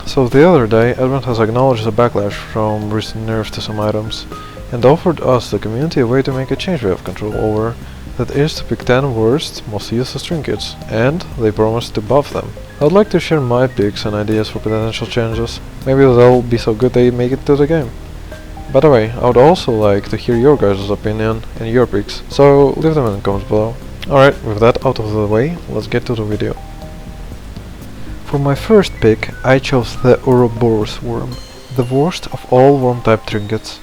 So the other day, Advent has acknowledged the backlash from recent nerfs to some items, and offered us, the community, a way to make a change we have control over. That is to pick 10 worst, most useless trinkets, and they promised to buff them. I'd like to share my picks and ideas for potential changes. Maybe they'll be so good they make it to the game. By the way, I would also like to hear your guys' opinion and your picks, so leave them in the comments below. Alright, with that out of the way, let's get to the video. For my first pick, I chose the Ouroboros worm, the worst of all worm type trinkets.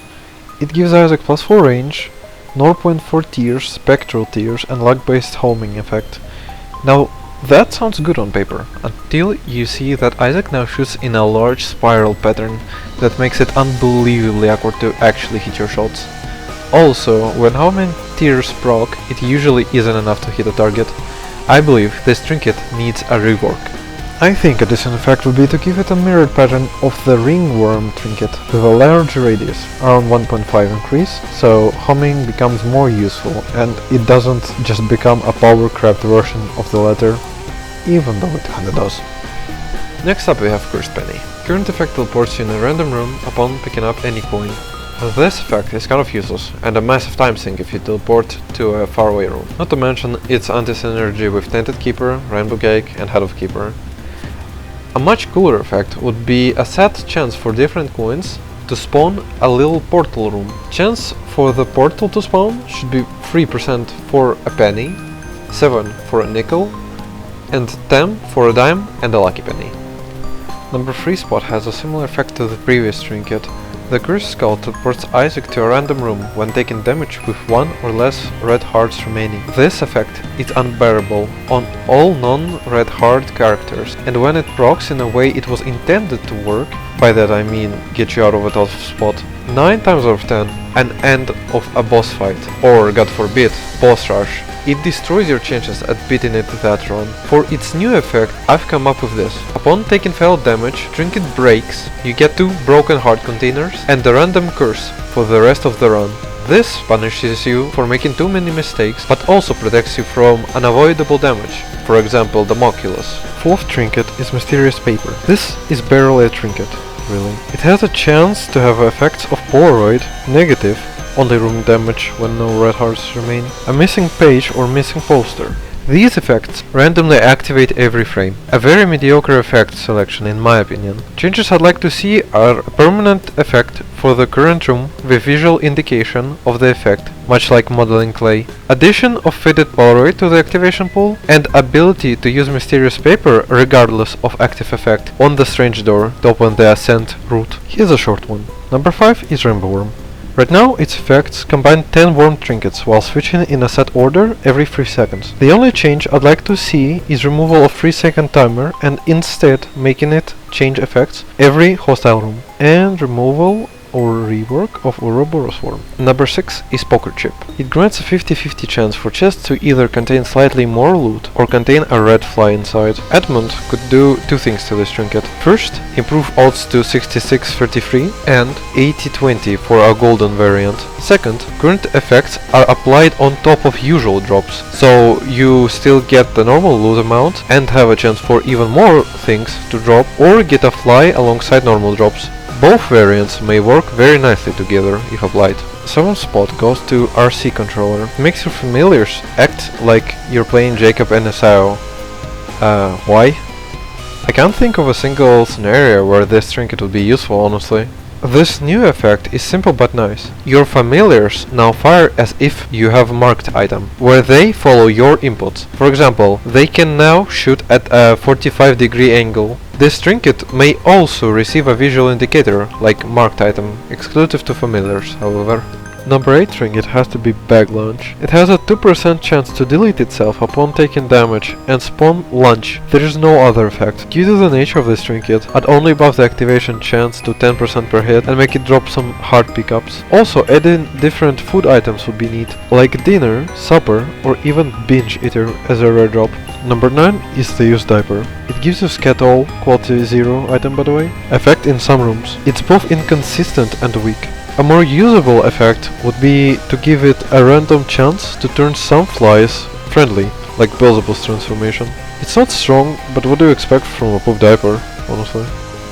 It gives Isaac plus 4 range, 0.4 tears, spectral tears, and luck-based homing effect. Now, that sounds good on paper, until you see that Isaac now shoots in a large spiral pattern that makes it unbelievably awkward to actually hit your shots. Also, when homing tears proc, it usually isn't enough to hit a target. I believe this trinket needs a rework. I think a decent effect would be to give it a mirrored pattern of the ringworm trinket with a large radius, around 1.5 increase, so homing becomes more useful and it doesn't just become a power-craft version of the latter, even though it kinda does. Next up we have Cursed Penny. Current effect teleports you in a random room upon picking up any coin. This effect is kind of useless and a massive time sink if you teleport to a faraway room, not to mention its anti-synergy with Tainted Keeper, Rainbow Cake and Head of Keeper. A much cooler effect would be a set chance for different coins to spawn a little portal room. Chance for the portal to spawn should be 3% for a penny, 7 for a nickel, and 10 for a dime and a lucky penny. Number 3 spot has a similar effect to the previous trinket. The Cursed Skull teleports Isaac to a random room when taking damage with 1 or less red hearts remaining. This effect is unbearable on all non-red heart characters, and when it procs in a way it was intended to work, by that I mean get you out of a tough spot, 9 times out of 10, an end of a boss fight, or god forbid, boss rush, it destroys your chances at beating it that run. For its new effect, I've come up with this. Upon taking failed damage, Trinket breaks, you get 2 broken heart containers and a random curse for the rest of the run. This punishes you for making too many mistakes, but also protects you from unavoidable damage, for example the Moculus. Fourth trinket is Mysterious Paper. This is barely a trinket, really. It has a chance to have effects of Polaroid, negative, only room damage when no red hearts remain, a missing page or missing poster. These effects randomly activate every frame. A very mediocre effect selection in my opinion. Changes I'd like to see are a permanent effect for the current room with visual indication of the effect, much like modeling clay, addition of faded Polaroid to the activation pool, and ability to use Mysterious Paper regardless of active effect on the Strange Door to open the Ascent route. Here's a short one. Number 5 is Rainbow Worm. Right now, its effects combine 10 worm trinkets while switching in a set order every 3 seconds. The only change I'd like to see is removal of 3-second timer and instead making it change effects every hostile room, and removal or rework of Ouroboros worm. Number 6 is Poker Chip. It grants a 50-50 chance for chests to either contain slightly more loot or contain a red fly inside. Edmund could do 2 things to this trinket. First, improve odds to 66-33 and 80-20 for a golden variant. Second, current effects are applied on top of usual drops, so you still get the normal loot amount and have a chance for even more things to drop or get a fly alongside normal drops. Both variants may work very nicely together if applied. 7th spot goes to RC Controller. It makes your familiars act like you're playing Jacob and Esau. Why? I can't think of a single scenario where this trinket would be useful, honestly. This new effect is simple but nice. Your familiars now fire as if you have a marked item, where they follow your inputs. For example, they can now shoot at a 45-degree angle. This trinket may also receive a visual indicator, like marked item, exclusive to familiars, however. Number 8 trinket has to be Bag Lunch. It has a 2% chance to delete itself upon taking damage and spawn lunch. There is no other effect. Due to the nature of this trinket, I'd only buff the activation chance to 10% per hit and make it drop some hard pickups. Also, adding different food items would be neat, like dinner, supper, or even binge eater as a rare drop. Number 9 is the Use Diaper. It gives you Scat-All, quality 0 item by the way, effect in some rooms. It's both inconsistent and weak. A more usable effect would be to give it a random chance to turn some flies friendly, like Beelzebub's transformation. It's not strong, but what do you expect from a poop diaper, honestly?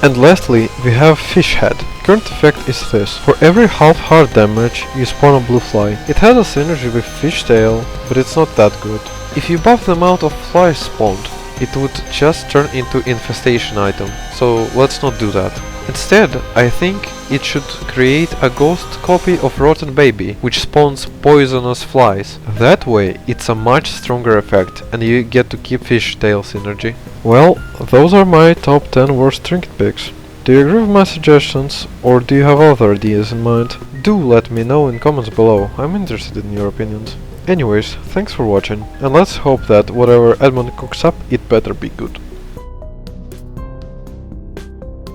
And lastly, we have Fish Head. Current effect is this. For every half heart damage, you spawn a blue fly. It has a synergy with Fish Tail, but it's not that good. If you buff the amount of flies spawned, it would just turn into infestation item, so let's not do that. Instead, I think it should create a ghost copy of Rotten Baby, which spawns poisonous flies. That way, it's a much stronger effect, and you get to keep Fish Tail synergy. Well, those are my top 10 worst trinket picks. Do you agree with my suggestions, or do you have other ideas in mind? Do let me know in comments below, I'm interested in your opinions. Anyways, thanks for watching, and let's hope that whatever Edmund cooks up, it better be good.